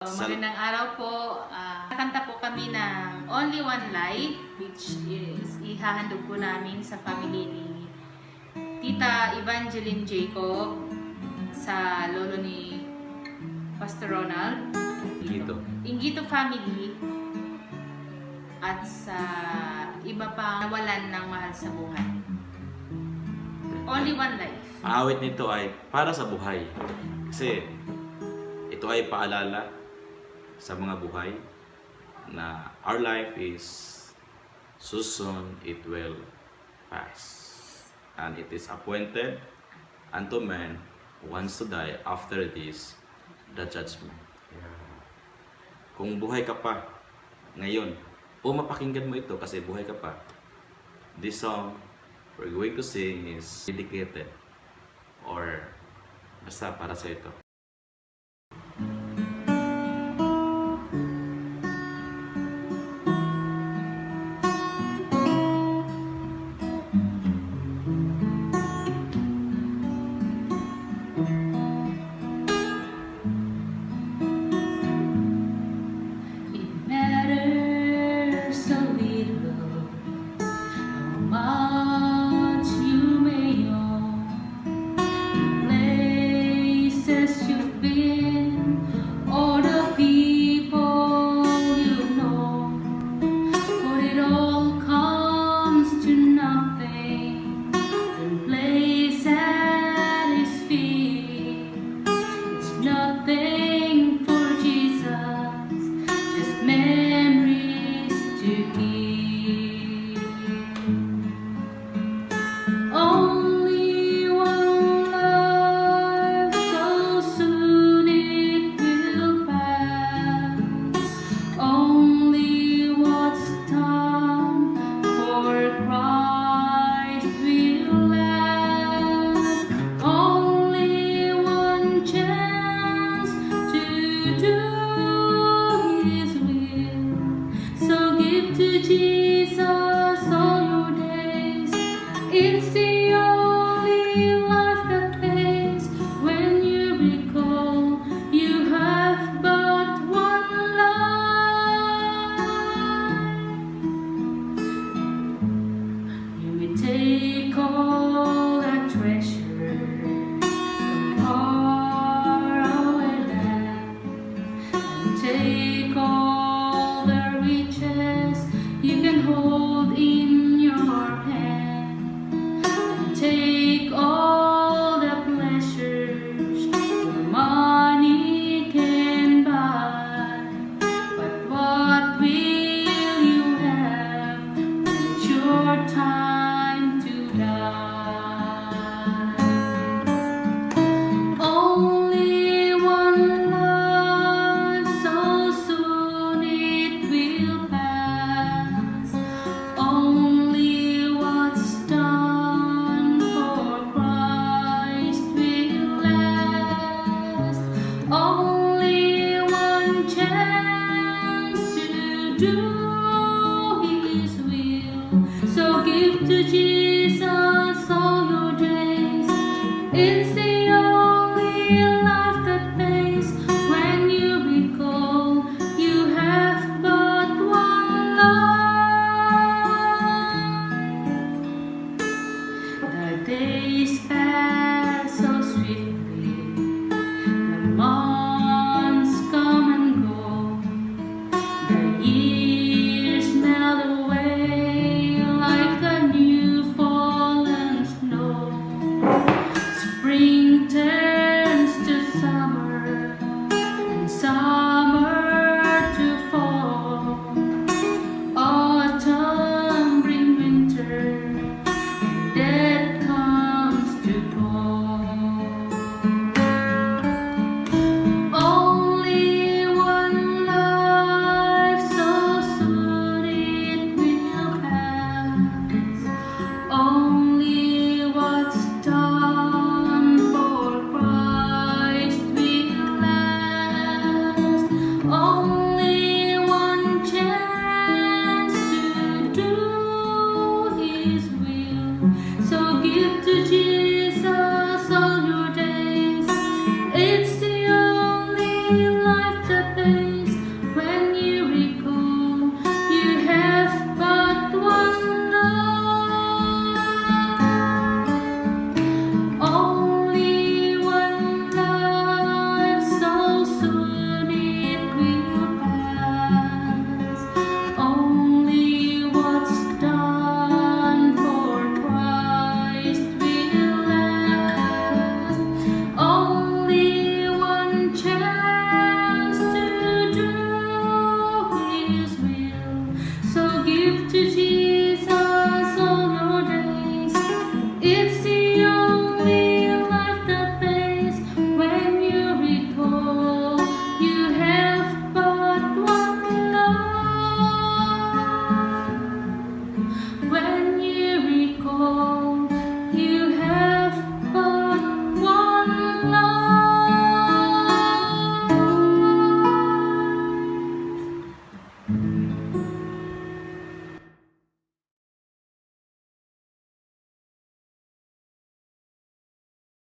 Magandang araw po. Kakanta po kami ng Only One Life, which is ihahandog po namin sa family ni Tita Evangeline Jacob, sa lolo ni Pastor Ronald, Ingito family, at sa iba pang nawalan ng mahal sa buhay. Only One Life. Ang awit nito ay para sa buhay. Kasi ito ay paalala sa mga buhay na our life is so soon it will pass. And it is appointed unto man who wants to die after this, the judgment. Kung buhay ka pa ngayon, o mapakinggan mo ito kasi buhay ka pa, this song we're going to sing is dedicated or basta para sa ito. It's the only life that pays. When you recall, you have but one life. You may take all that treasure from far away land, and take all the riches you can hold in your hand. Take all the pleasures your money can buy, but what will you have when it's your time to die? Only one life, so soon it will pass. Only what's done only one chance to do His will. So give to Jesus all your days. It's the only life that pays. When you recall, you have but one life. The days pass so swiftly. Months come and go, the years melt away like the new fallen snow. Spring turns to summer, and summer